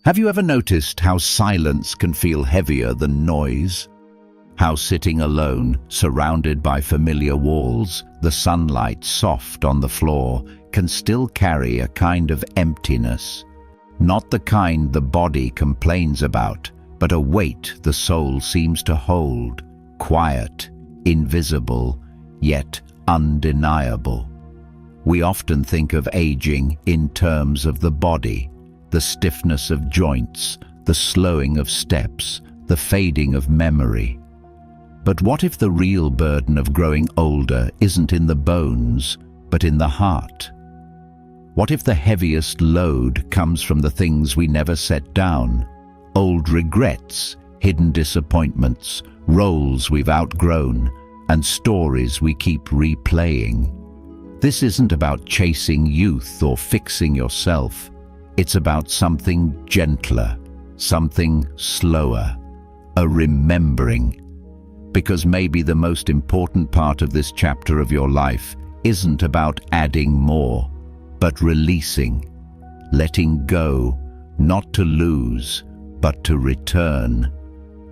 Have you ever noticed how silence can feel heavier than noise? How sitting alone, surrounded by familiar walls, the sunlight soft on the floor, can still carry a kind of emptiness? Not the kind the body complains about, but a weight the soul seems to hold, quiet, invisible, yet undeniable. We often think of aging in terms of the body, the stiffness of joints, the slowing of steps, the fading of memory. But what if the real burden of growing older isn't in the bones, but in the heart? What if the heaviest load comes from the things we never set down? Old regrets, hidden disappointments, roles we've outgrown, and stories we keep replaying. This isn't about chasing youth or fixing yourself. It's about something gentler, something slower, a remembering. Because maybe the most important part of this chapter of your life isn't about adding more, but releasing, letting go, not to lose, but to return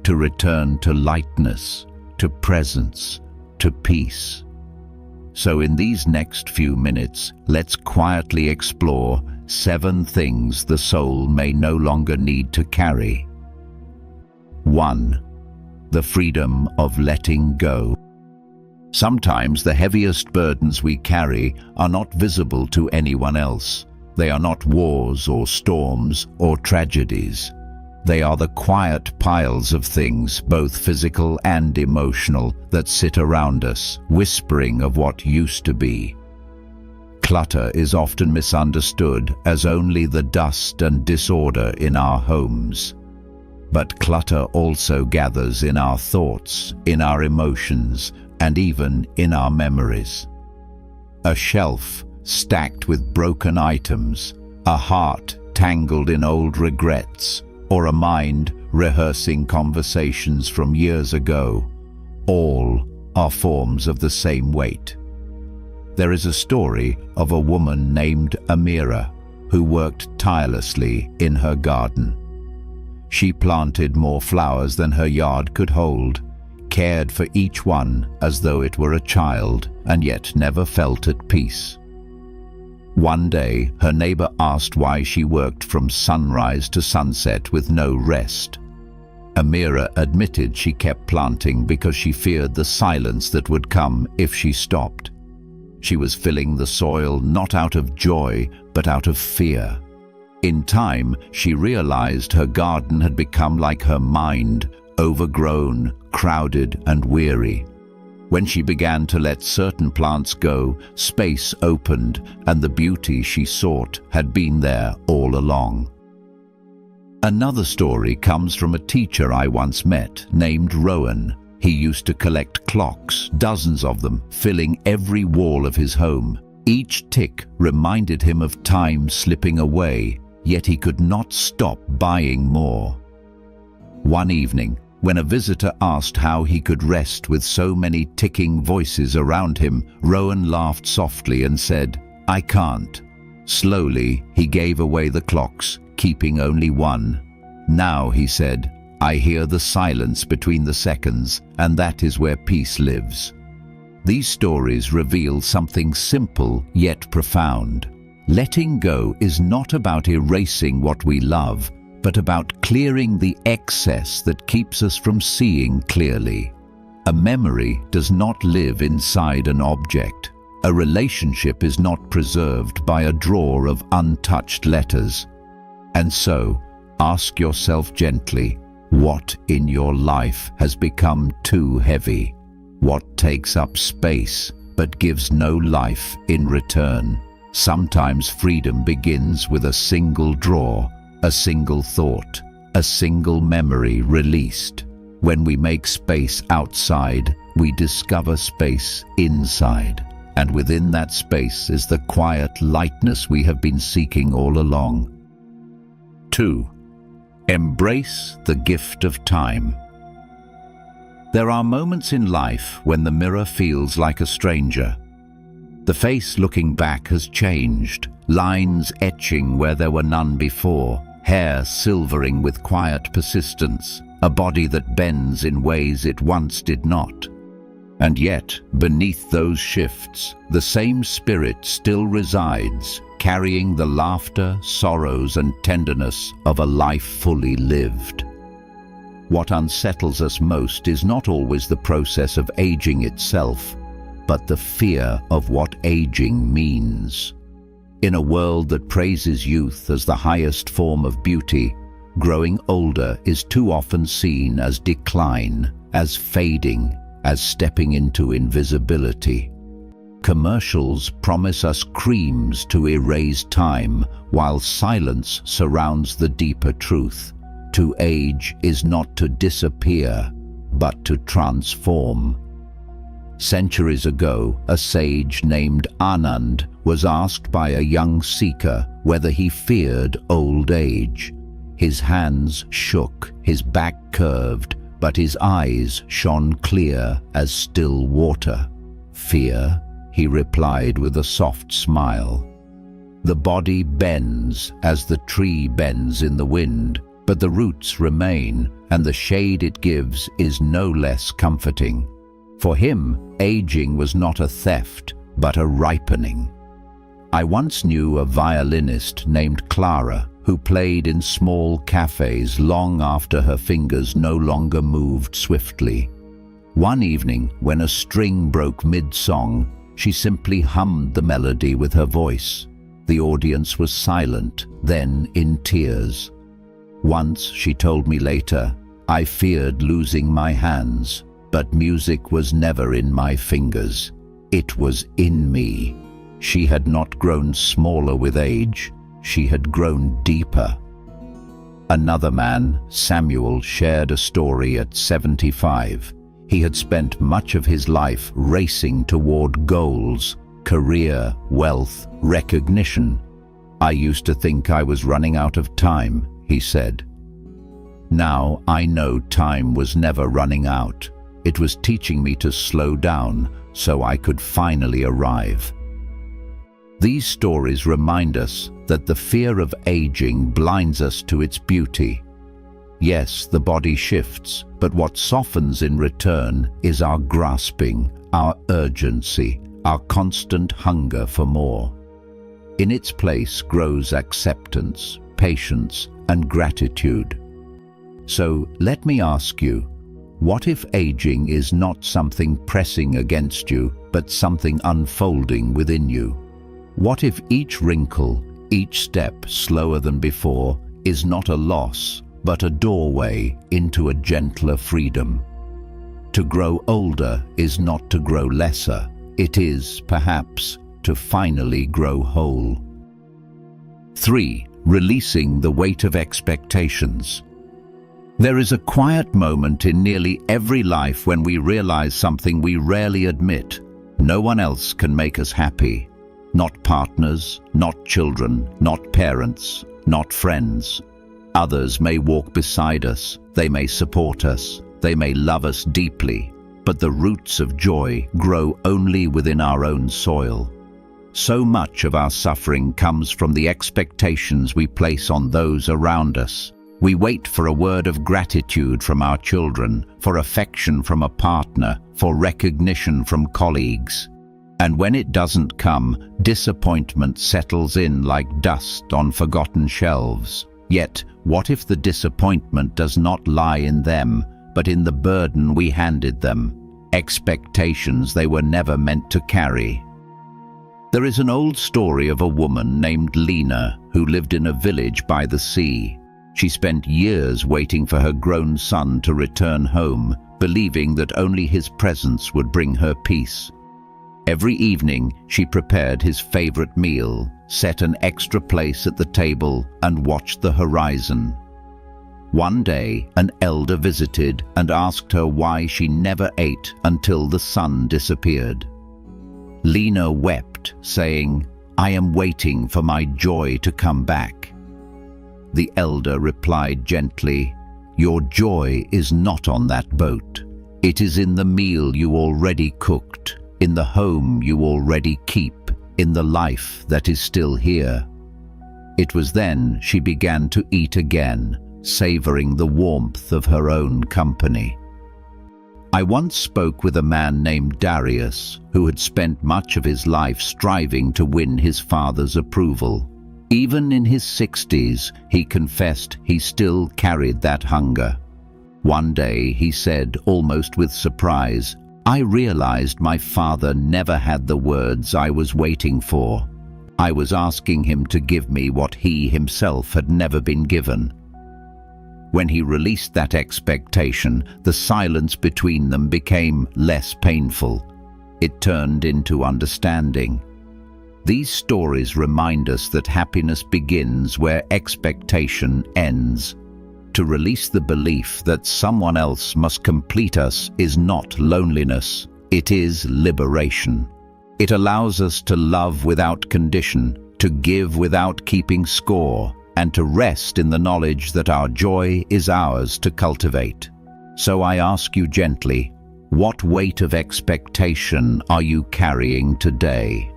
to lightness, to presence, to peace. So in these next few minutes, let's quietly explore 7 things the soul may no longer need to carry. 1. The freedom of letting go. Sometimes the heaviest burdens we carry are not visible to anyone else. They are not wars or storms or tragedies. They are the quiet piles of things, both physical and emotional, that sit around us, whispering of what used to be. Clutter is often misunderstood as only the dust and disorder in our homes. But clutter also gathers in our thoughts, in our emotions, and even in our memories. A shelf stacked with broken items, a heart tangled in old regrets, or a mind rehearsing conversations from years ago, all are forms of the same weight. There is a story of a woman named Amira who worked tirelessly in her garden. She planted more flowers than her yard could hold, cared for each one as though it were a child, and yet never felt at peace. One day, her neighbor asked why she worked from sunrise to sunset with no rest. Amira admitted she kept planting because she feared the silence that would come if she stopped. She was filling the soil not out of joy, but out of fear. In time, she realized her garden had become like her mind, overgrown, crowded, and weary. When she began to let certain plants go, space opened, and the beauty she sought had been there all along. Another story comes from a teacher I once met named Rowan. He used to collect clocks, dozens of them, filling every wall of his home. Each tick reminded him of time slipping away, yet he could not stop buying more. One evening, when a visitor asked how he could rest with so many ticking voices around him, Rowan laughed softly and said, "I can't." Slowly, he gave away the clocks, keeping only one. "Now," he said, "I hear the silence between the seconds, and that is where peace lives." These stories reveal something simple yet profound. Letting go is not about erasing what we love, but about clearing the excess that keeps us from seeing clearly. A memory does not live inside an object. A relationship is not preserved by a drawer of untouched letters. And so, ask yourself gently, what in your life has become too heavy? What takes up space but gives no life in return? Sometimes freedom begins with a single drawer, a single thought, a single memory released. When we make space outside, we discover space inside. And within that space is the quiet lightness we have been seeking all along. 2. Embrace the gift of time. There are moments in life when the mirror feels like a stranger. The face looking back has changed, lines etching where there were none before, hair silvering with quiet persistence, a body that bends in ways it once did not. And yet, beneath those shifts, the same spirit still resides, carrying the laughter, sorrows, and tenderness of a life fully lived. What unsettles us most is not always the process of aging itself, but the fear of what aging means. In a world that praises youth as the highest form of beauty, growing older is too often seen as decline, as fading, as stepping into invisibility. Commercials promise us creams to erase time, while silence surrounds the deeper truth. To age is not to disappear, but to transform. Centuries ago, a sage named Anand was asked by a young seeker whether he feared old age. His hands shook, his back curved, but his eyes shone clear as still water. "Fear?" he replied with a soft smile. "The body bends as the tree bends in the wind, but the roots remain, and the shade it gives is no less comforting." For him, aging was not a theft, but a ripening. I once knew a violinist named Clara who played in small cafes long after her fingers no longer moved swiftly. One evening, when a string broke mid-song, she simply hummed the melody with her voice. The audience was silent, then in tears. Once, she told me later, I feared losing my hands, but music was never in my fingers. It was in me. She had not grown smaller with age. She had grown deeper. Another man, Samuel, shared a story at 75. He had spent much of his life racing toward goals, career, wealth, recognition. "I used to think I was running out of time," he said. "Now I know time was never running out. It was teaching me to slow down so I could finally arrive." These stories remind us that the fear of aging blinds us to its beauty. Yes, the body shifts, but what softens in return is our grasping, our urgency, our constant hunger for more. In its place grows acceptance, patience, and gratitude. So let me ask you, what if aging is not something pressing against you, but something unfolding within you? What if each wrinkle, each step slower than before, is not a loss, but a doorway into a gentler freedom? To grow older is not to grow lesser. It is, perhaps, to finally grow whole. 3. Releasing the weight of expectations. There is a quiet moment in nearly every life when we realize something we rarely admit. No one else can make us happy. Not partners, not children, not parents, not friends. Others may walk beside us, they may support us, they may love us deeply, but the roots of joy grow only within our own soil. So much of our suffering comes from the expectations we place on those around us. We wait for a word of gratitude from our children, for affection from a partner, for recognition from colleagues. And when it doesn't come, disappointment settles in like dust on forgotten shelves. Yet, what if the disappointment does not lie in them, but in the burden we handed them, expectations they were never meant to carry? There is an old story of a woman named Lena who lived in a village by the sea. She spent years waiting for her grown son to return home, believing that only his presence would bring her peace. Every evening, she prepared his favorite meal, set an extra place at the table, and watched the horizon. One day, an elder visited and asked her why she never ate until the sun disappeared. Lena wept, saying, "I am waiting for my joy to come back." The elder replied gently, "Your joy is not on that boat. It is in the meal you already cooked, in the home you already keep, in the life that is still here." It was then she began to eat again, savoring the warmth of her own company. I once spoke with a man named Darius, who had spent much of his life striving to win his father's approval. Even in his 60s, he confessed he still carried that hunger. One day he said, almost with surprise, "I realized my father never had the words I was waiting for. I was asking him to give me what he himself had never been given." When he released that expectation, the silence between them became less painful. It turned into understanding. These stories remind us that happiness begins where expectation ends. To release the belief that someone else must complete us is not loneliness, it is liberation. It allows us to love without condition, to give without keeping score, and to rest in the knowledge that our joy is ours to cultivate. So I ask you gently, what weight of expectation are you carrying today?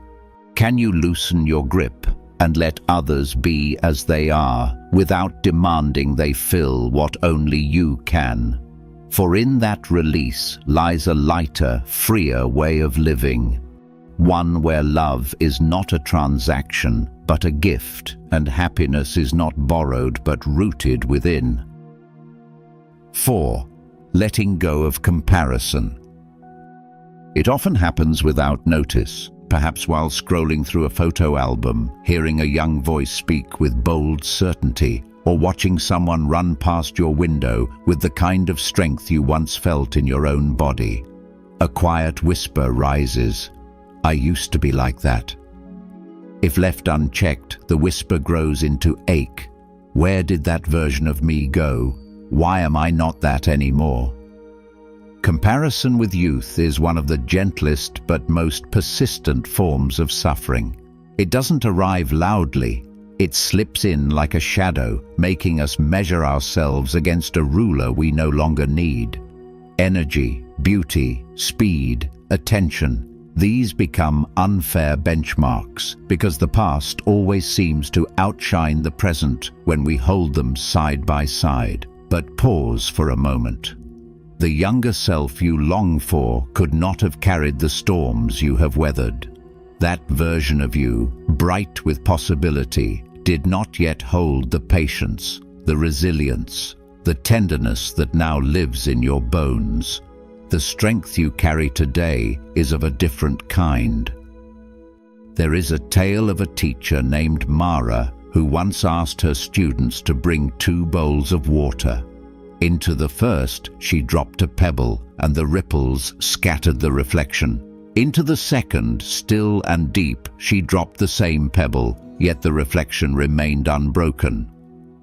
Can you loosen your grip and let others be as they are, without demanding they fill what only you can? For in that release lies a lighter, freer way of living. One where love is not a transaction, but a gift, and happiness is not borrowed but rooted within. 4. Letting go of comparison. It often happens without notice. Perhaps while scrolling through a photo album, hearing a young voice speak with bold certainty, or watching someone run past your window with the kind of strength you once felt in your own body. A quiet whisper rises, "I used to be like that." If left unchecked, the whisper grows into ache. Where did that version of me go? Why am I not that anymore? Comparison with youth is one of the gentlest but most persistent forms of suffering. It doesn't arrive loudly. It slips in like a shadow, making us measure ourselves against a ruler we no longer need. Energy, beauty, speed, attention, these become unfair benchmarks because the past always seems to outshine the present when we hold them side by side. But pause for a moment. The younger self you long for could not have carried the storms you have weathered. That version of you, bright with possibility, did not yet hold the patience, the resilience, the tenderness that now lives in your bones. The strength you carry today is of a different kind. There is a tale of a teacher named Mara who once asked her students to bring 2 bowls of water. Into the first, she dropped a pebble, and the ripples scattered the reflection. Into the second, still and deep, she dropped the same pebble, yet the reflection remained unbroken.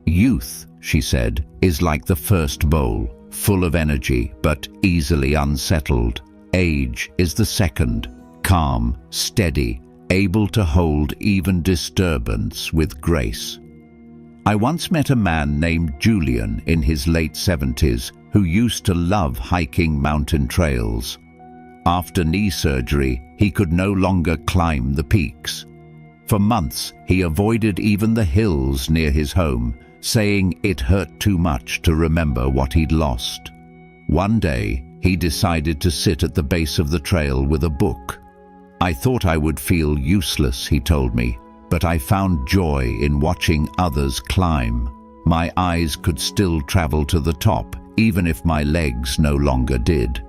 Youth, she said, is like the first bowl, full of energy, but easily unsettled. Age is the second, calm, steady, able to hold even disturbance with grace. I once met a man named Julian in his late 70s who used to love hiking mountain trails. After knee surgery, he could no longer climb the peaks. For months, he avoided even the hills near his home, saying it hurt too much to remember what he'd lost. One day, he decided to sit at the base of the trail with a book. "I thought I would feel useless," he told me, "but I found joy in watching others climb. My eyes could still travel to the top, even if my legs no longer did."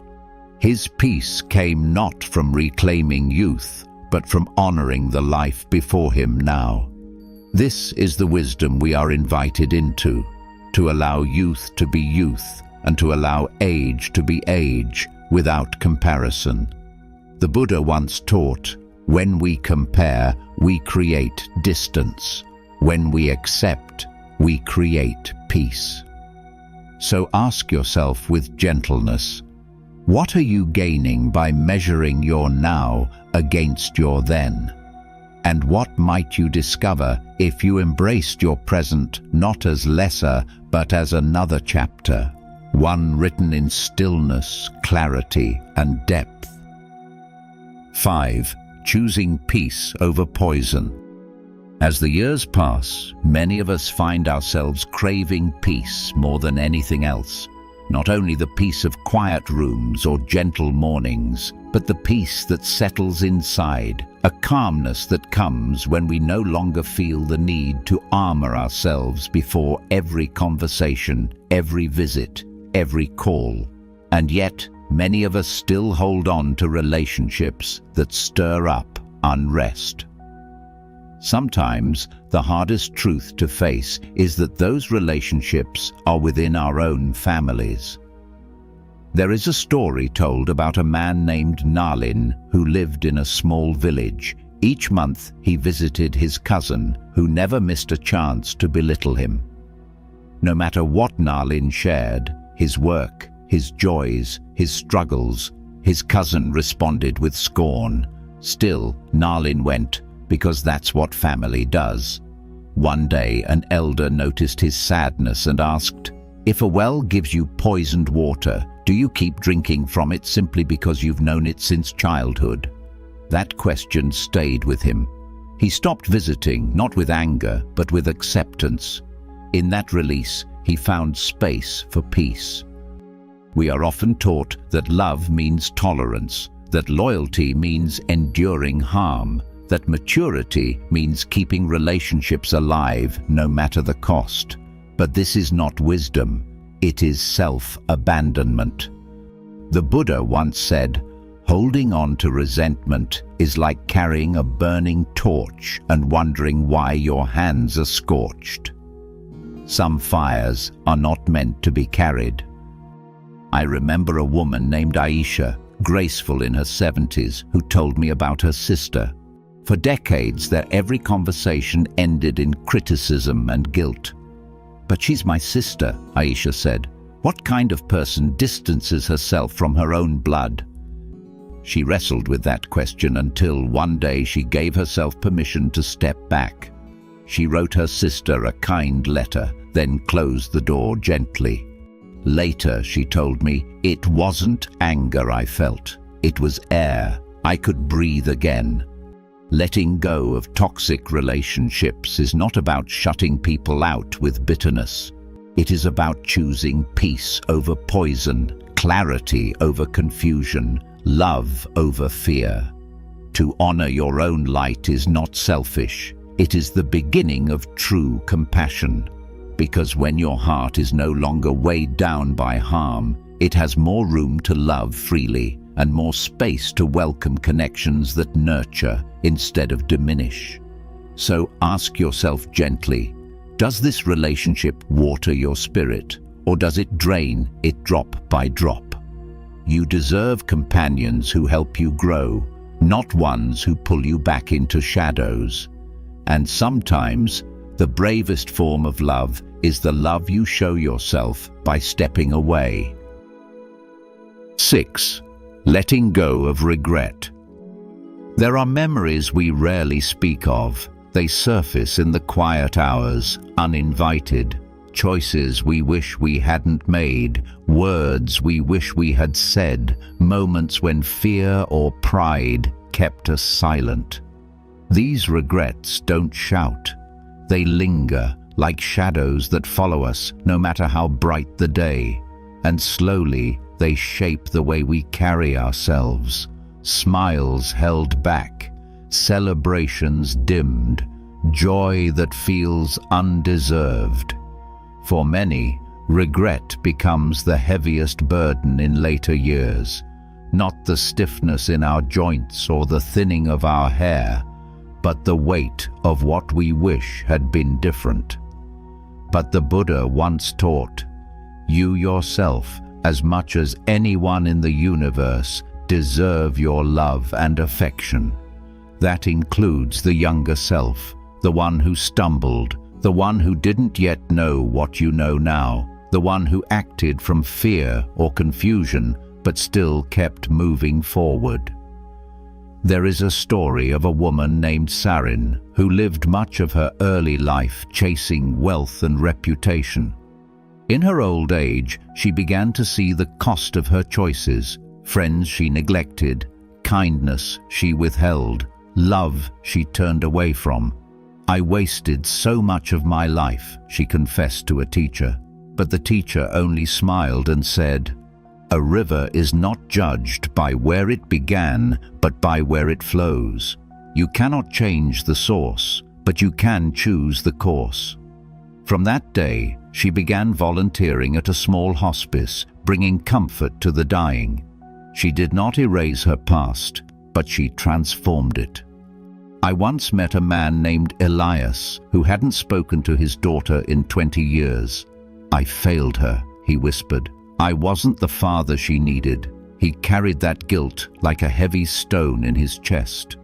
His peace came not from reclaiming youth, but from honoring the life before him now. This is the wisdom we are invited into, to allow youth to be youth, and to allow age to be age, without comparison. The Buddha once taught, when we compare, we create distance. When we accept, we create peace. So ask yourself with gentleness, what are you gaining by measuring your now against your then? And what might you discover if you embraced your present not as lesser, but as another chapter, one written in stillness, clarity, and depth? 5. Choosing peace over poison. As the years pass, many of us find ourselves craving peace more than anything else. Not only the peace of quiet rooms or gentle mornings, but the peace that settles inside, a calmness that comes when we no longer feel the need to armor ourselves before every conversation, every visit, every call. And yet, many of us still hold on to relationships that stir up unrest. Sometimes, the hardest truth to face is that those relationships are within our own families. There is a story told about a man named Nalin who lived in a small village. Each month, he visited his cousin, who never missed a chance to belittle him. No matter what Nalin shared, his work, his joys, his struggles, his cousin responded with scorn. Still, Nalin went, because that's what family does. One day, an elder noticed his sadness and asked, "If a well gives you poisoned water, do you keep drinking from it simply because you've known it since childhood?" That question stayed with him. He stopped visiting, not with anger, but with acceptance. In that release, he found space for peace. We are often taught that love means tolerance, that loyalty means enduring harm, that maturity means keeping relationships alive no matter the cost. But this is not wisdom, it is self-abandonment. The Buddha once said, "Holding on to resentment is like carrying a burning torch and wondering why your hands are scorched." Some fires are not meant to be carried. I remember a woman named Aisha, graceful in her 70s, who told me about her sister. For decades, their every conversation ended in criticism and guilt. "But she's my sister," Aisha said. "What kind of person distances herself from her own blood?" She wrestled with that question until one day she gave herself permission to step back. She wrote her sister a kind letter, then closed the door gently. Later, she told me, "It wasn't anger I felt. It was air. I could breathe again." Letting go of toxic relationships is not about shutting people out with bitterness. It is about choosing peace over poison, clarity over confusion, love over fear. To honor your own light is not selfish. It is the beginning of true compassion. Because when your heart is no longer weighed down by harm, it has more room to love freely and more space to welcome connections that nurture instead of diminish. So ask yourself gently, does this relationship water your spirit, or does it drain it drop by drop? You deserve companions who help you grow, not ones who pull you back into shadows. And sometimes, the bravest form of love is the love you show yourself by stepping away. 6. Letting go of regret. There are memories we rarely speak of. They surface in the quiet hours, uninvited. Choices we wish we hadn't made, words we wish we had said, moments when fear or pride kept us silent. These regrets don't shout. They linger like shadows that follow us no matter how bright the day. And slowly, they shape the way we carry ourselves. Smiles held back, celebrations dimmed, joy that feels undeserved. For many, regret becomes the heaviest burden in later years. Not the stiffness in our joints or the thinning of our hair, but the weight of what we wish had been different. But the Buddha once taught, "You yourself, as much as anyone in the universe, deserve your love and affection." That includes the younger self, the one who stumbled, the one who didn't yet know what you know now, the one who acted from fear or confusion but still kept moving forward. There is a story of a woman named Sarin who lived much of her early life chasing wealth and reputation. In her old age, she began to see the cost of her choices, friends she neglected, kindness she withheld, love she turned away from. "I wasted so much of my life," she confessed to a teacher. But the teacher only smiled and said, "A river is not judged by where it began, but by where it flows. You cannot change the source, but you can choose the course." From that day, she began volunteering at a small hospice, bringing comfort to the dying. She did not erase her past, but she transformed it. I once met a man named Elias who hadn't spoken to his daughter in 20 years. "I failed her," he whispered. "I wasn't the father she needed." He carried that guilt like a heavy stone in his chest.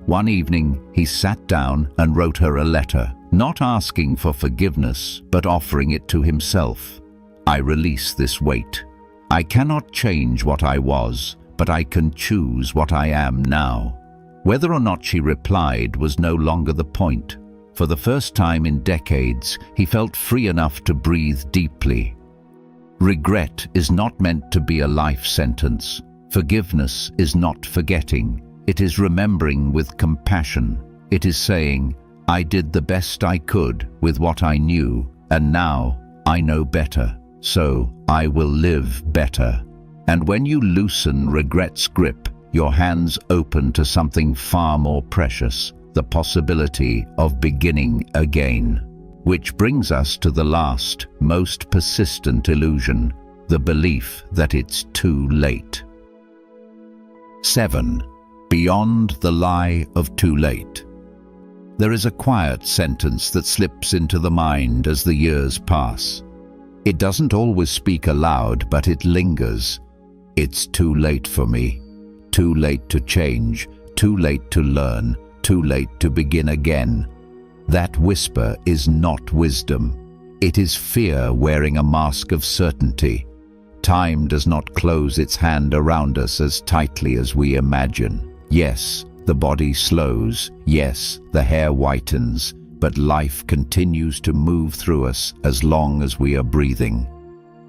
One evening, he sat down and wrote her a letter, not asking for forgiveness, but offering it to himself. "I release this weight. I cannot change what I was, but I can choose what I am now." Whether or not she replied was no longer the point. For the first time in decades, he felt free enough to breathe deeply. Regret is not meant to be a life sentence. Forgiveness is not forgetting. It is remembering with compassion. It is saying, "I did the best I could with what I knew, and now I know better, so I will live better." And when you loosen regret's grip, your hands open to something far more precious, the possibility of beginning again. Which brings us to the last, most persistent illusion, the belief that it's too late. 7. Beyond the lie of too late. There is a quiet sentence that slips into the mind as the years pass. It doesn't always speak aloud, but it lingers. "It's too late for me. Too late to change, too late to learn, too late to begin again." That whisper is not wisdom. It is fear wearing a mask of certainty. Time does not close its hand around us as tightly as we imagine. Yes, the body slows. Yes, the hair whitens. But life continues to move through us as long as we are breathing.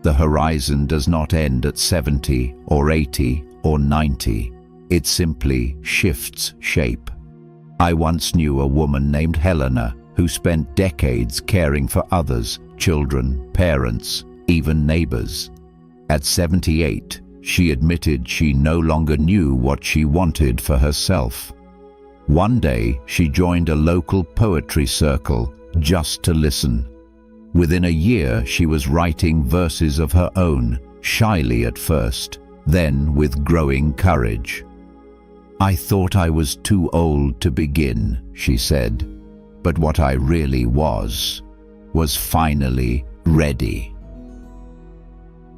The horizon does not end at 70 or 80 or 90. It simply shifts shape. I once knew a woman named Helena who spent decades caring for others, children, parents, even neighbors. At 78, she admitted she no longer knew what she wanted for herself. One day, she joined a local poetry circle just to listen. Within a year, she was writing verses of her own, shyly at first, then with growing courage. "I thought I was too old to begin," she said, "but what I really was finally ready."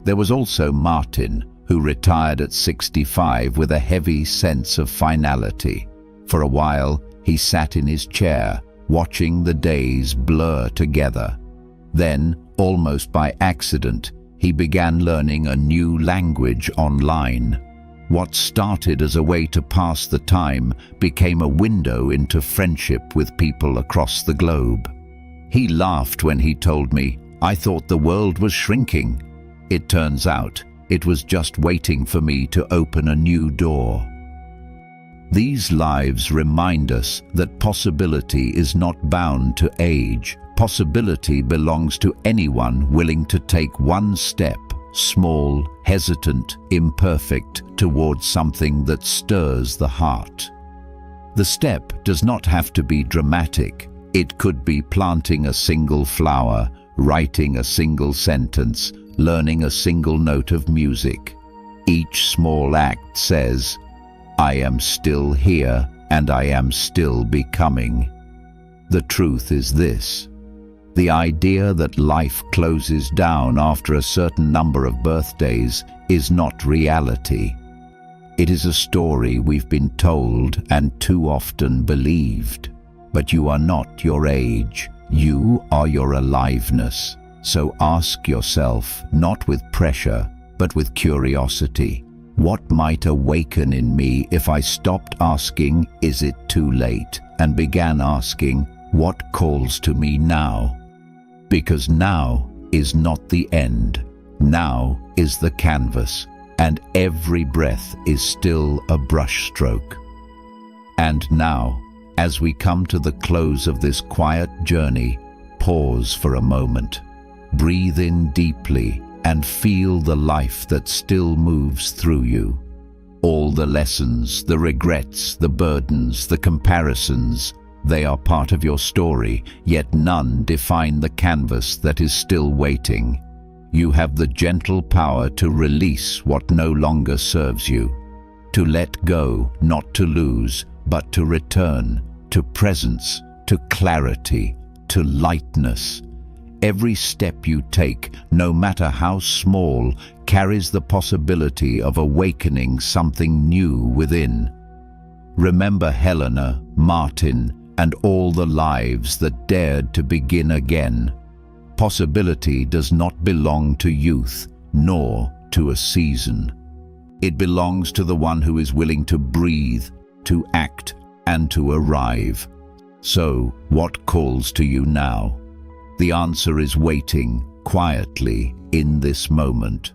There was also Martin, who retired at 65 with a heavy sense of finality. For a while, he sat in his chair, watching the days blur together. Then, almost by accident, he began learning a new language online. What started as a way to pass the time became a window into friendship with people across the globe. He laughed when he told me, "I thought the world was shrinking." It turns out, it was just waiting for me to open a new door. These lives remind us that possibility is not bound to age. Possibility belongs to anyone willing to take one step, small, hesitant, imperfect, towards something that stirs the heart. The step does not have to be dramatic. It could be planting a single flower, writing a single sentence, learning a single note of music. Each small act says, "I am still here and I am still becoming." The truth is this: the idea that life closes down after a certain number of birthdays is not reality. It is a story we've been told and too often believed. But you are not your age. You are your aliveness. So ask yourself, not with pressure, but with curiosity, what might awaken in me if I stopped asking, "Is it too late?" and began asking, "What calls to me now?" Because now is not the end. Now is the canvas, and every breath is still a brushstroke. And now, As we come to the close of this quiet journey, pause for a moment. Breathe in deeply and feel the life that still moves through you. All the lessons, the regrets, the burdens, the comparisons, they are part of your story, yet none define the canvas that is still waiting. You have the gentle power to release what no longer serves you, to let go, not to lose, but to return, to presence, to clarity, to lightness. Every step you take, no matter how small, carries the possibility of awakening something new within. Remember Helena, Martin, and all the lives that dared to begin again. Possibility does not belong to youth, nor to a season. It belongs to the one who is willing to breathe, to act, and to arrive. So, what calls to you now? The answer is waiting quietly in this moment.